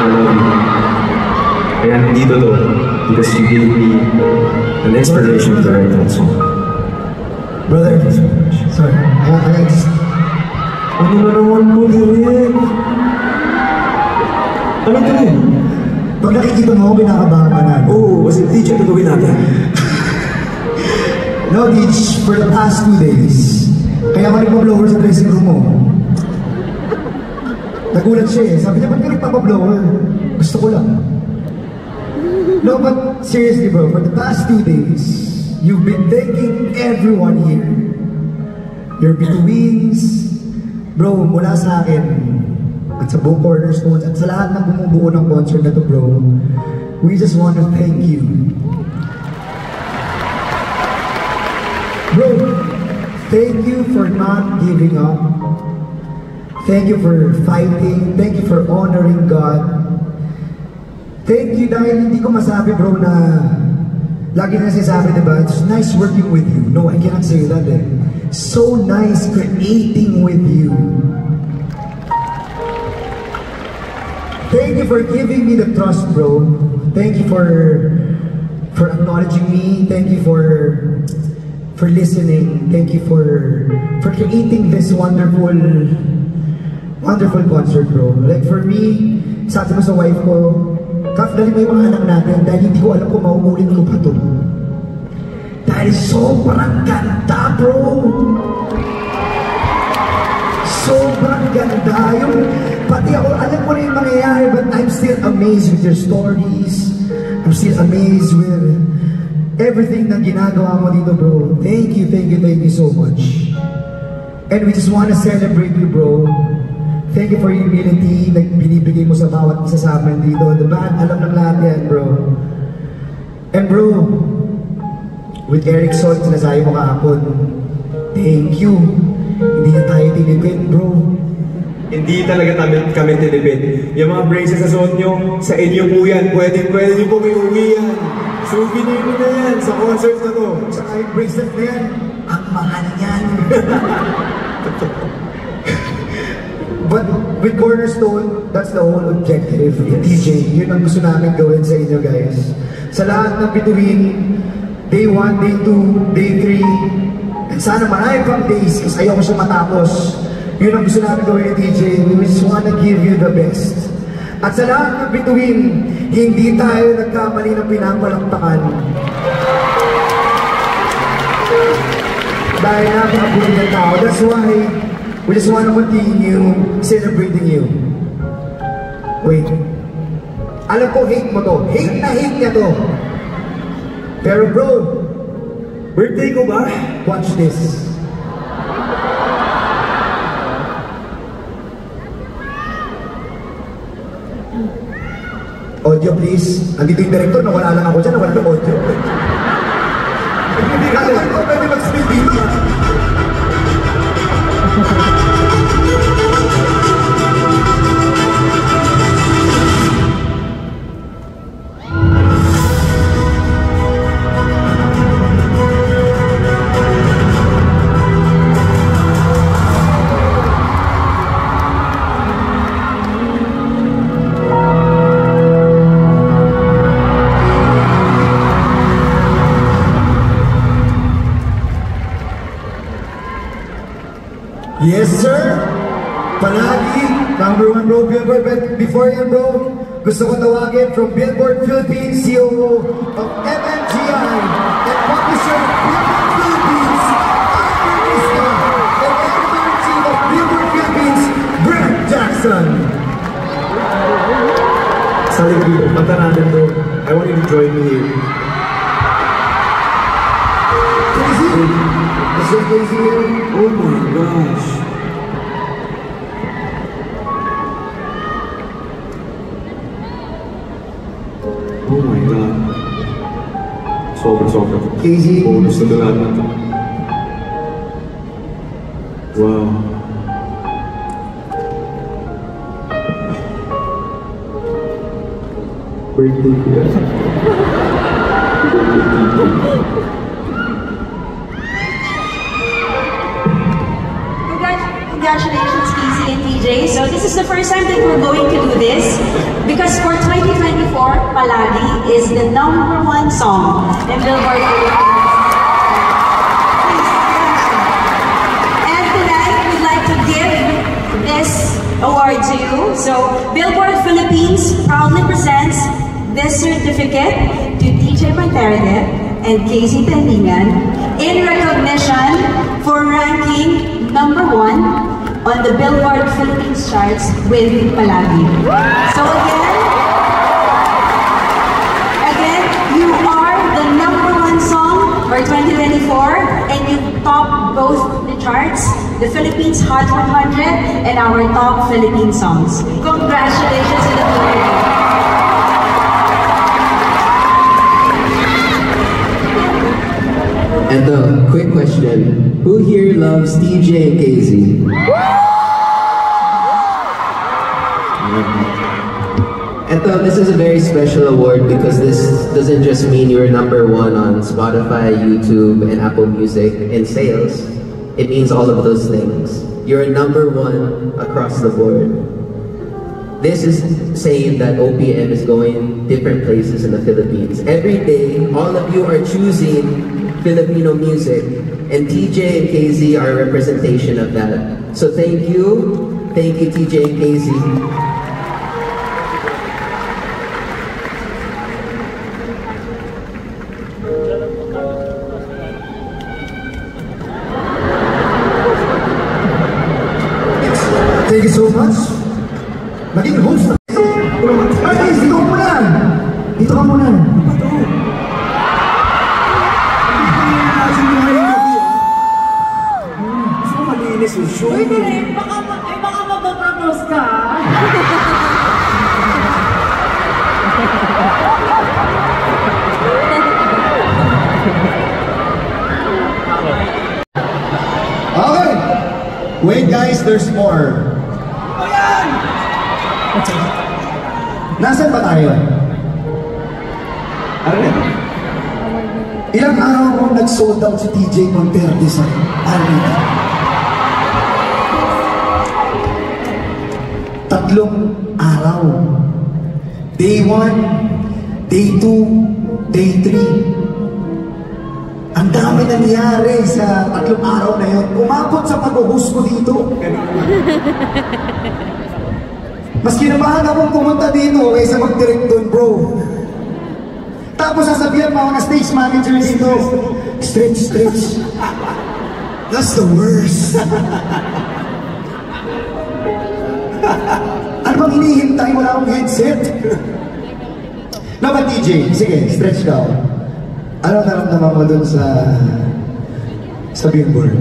I love you. Kaya nandito to, because you gave me an inspiration to write that song. Brother, sorry, I just... Ano na naman po, Derek? Ano to eh? Pag nakikita mo ako, pinakabahan ka na. Oo, was it teacher to gawin natin? No, Teach, for the past 2 days, kaya ako nagpa-blower sa dressing room mo. Nagulat siya eh. Sabi niya, ba't ka nagpapa-blower? Gusto ko lang. No, but seriously bro, for the past 2 days, you've been thanking everyone here. Your bituins, bro, mula sa akin, at sa buong Cornerstones, at sa lahat ng bumubuo ng concert na to bro, we just want to thank you. Bro, thank you for not giving up. Thank you for fighting. Thank you for honoring God. Thank you dahil hindi ko masabi bro na lagi na sinasabi diba, it's nice working with you. No, I cannot say that eh. So nice creating with you. Thank you for giving me the trust bro. Thank you for acknowledging me. Thank you for listening. Thank you for creating this wonderful concert bro. Like for me, sabi mo sa wife ko, Kaf, dali mo yung mga anak natin dahil hindi ko alam kung mauulit ko pa ito. Dahil sobrang ganda bro. Sobrang ganda. Yung pati ako, alam ko na yung mangyayari, but I'm still amazed with your stories. I'm still amazed with everything na ginagawa mo dito bro. Thank you so much. And we just want to celebrate you bro. Thank you for your humility, like binibigay mo sa bawat isa sa amin dito. The band, alam ng lahat yan bro. And bro, with Erickson, sinasabi mo kahapon, thank you. Hindi na tayo tinipid bro. Hindi talaga kami tinipid. Yung mga braces sa suot nyo, sa inyo po yan. Pwede nyo po may uwi yan. Souvenir nyo na yan sa concert na to. Tsaka yung bracelet na yan, ang mahal yan. But with Cornerstone, that's the whole objective. DJ, yun ang gusto namin gawin sa inyo guys. Sa lahat ng bituin, day 1, day 2, day 3, and sana marami pang days kasi ayaw ko siya matapos. Yun ang gusto namin gawin ni DJ. We just wanna give you the best. At sa lahat ng bituin, hindi tayo nagkamali ng pinapalakpakan. Dahil napakabuti ng tao. That's why we just want to continue celebrating you. Wait. Alam ko, hate mo to. Hate na hate niya to. Pero bro, birthday ko ba? watch this. Audio please. Andito yung director, nawala lang ako dyan, nawala ng audio. Hindi ka lang ito, pwede mag-speak dito. Yes, sir! Palagi, #1 bro, Billboard. But before yan bro, gusto ko tawagin from Billboard Philippines, COO of MMGI and publisher of Billboard Philippines, Artista, and editor-in-chief of Billboard Philippines, Brent Jackson. Sali ko dito, kanta natin to. I want you to join me here. Casey? Mr. Casey here? Oh my gosh. Oh my God. Sobra. Casey? Bonus na lahat na to. Wow. Birthday ko yan. Congratulations, Casey and TJ. DJ. So this is the first time that we're going to do this because for 2024, Palagi is the #1 song in Billboard Philippines. And tonight, we'd like to give this award to you. So Billboard Philippines proudly presents this certificate to DJ Monterde and Casey Tendingan in recognition for ranking #1 on the Billboard Philippines charts with Palagi. So again, you are the #1 song for 2024 and you top both the charts, the Philippines Hot 100 and our top Philippine songs. Congratulations to the winner. And a quick question, who here loves TJ and Casey? And this is a very special award because this doesn't just mean you're #1 on Spotify, YouTube, and Apple Music in sales. It means all of those things. You're #1 across the board. This is saying that OPM is going different places in the Philippines. Every day, all of you are choosing Filipino music, and TJ and Casey are a representation of that. So thank you TJ and Casey. Thank you so much. Maging host na. Martis, dito ka muna. Dito ka muna. Uy, Direk, baka mapapropose ka. Okay. Wait guys, there's more. Ayan! Nasaan ba tayo? Ano yan? Ilang araw kong nag-sold out si TJ Monterde sa Arena. 3 araw. Day 1, Day 2, Day 3. Ang dami nangyari sa 3 araw na yun. Umabot sa pag-host ko dito. Mas kinabahan akong pumunta dito kaysa mag-direct doon, bro. Tapos sasabihan mo ako na stage manager dito. Stretch. That's the worst. Ano bang hinihintay? Wala akong headset. No, but DJ, sige, stretch daw. Ano naramdaman mo dun sa Billboard?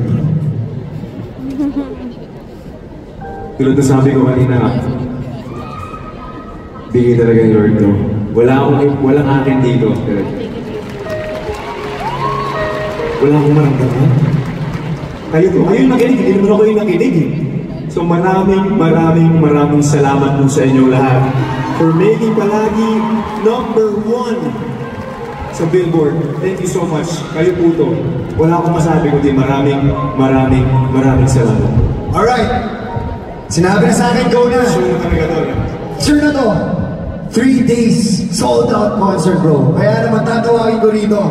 Tulad na sabi ko kanina, bigay talaga yung Lord to. Walang akin dito. Wala akong maramdaman. Kayo yung nakinig, hindi naman ako yung nakinig. So maraming salamat po sa inyong lahat for making Palagi #1 sa Billboard. Thank you so much. Kayo po to. Wala akong masabi kundi maraming salamat. Alright. Sinabi na sa akin, go na. Sure na talaga to. Sure na to. 3 days sold out concert, bro. Kaya naman tatawagin ko rito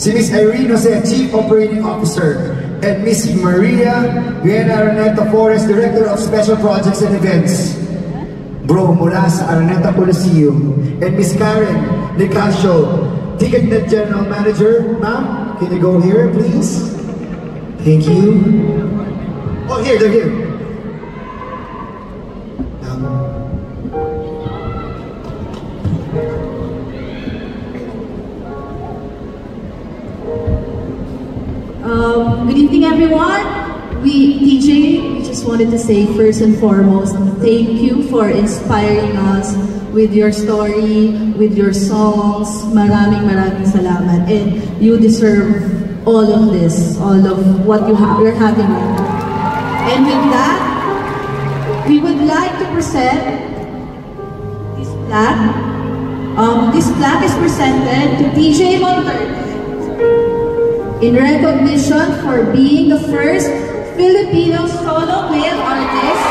si Miss Irene Jose, Chief Operating Officer, and Miss Maria Viena Araneta Forest, Director of Special Projects and Events. Bro, mula sa Araneta Coliseum. And Miss Karen Nicasio, TicketNet General Manager. Ma'am, can you go here, please? Thank you. Oh, here, they're here. Good evening, everyone. TJ, we just wanted to say first and foremost, thank you for inspiring us with your story, with your songs. Maraming salamat. And you deserve all of this, all of what you're having right now. And with that, we would like to present this plaque. This plaque is presented to DJ Monterde in recognition for being the first Filipino solo male artist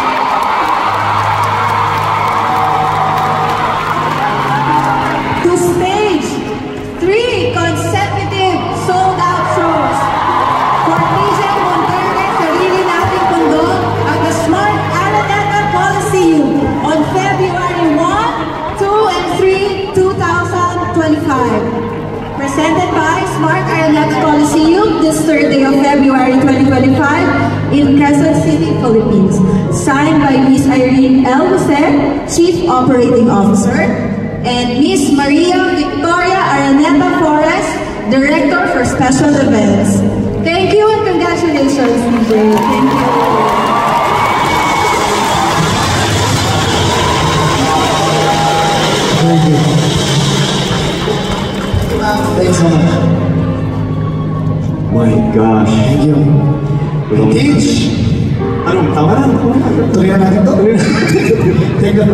this 3rd day of February 2025 in Quezon City, Philippines. Signed by Ms. Irene L. Jose, Chief Operating Officer, and Ms. Maria Victoria Araneta Flores, Director for Special Events. Thank you and congratulations, DJ. Thank you. Thank you. Thanks so much. My gosh. Thank you. Teach! Anong tama na? Tuloy na natin to. Thank you.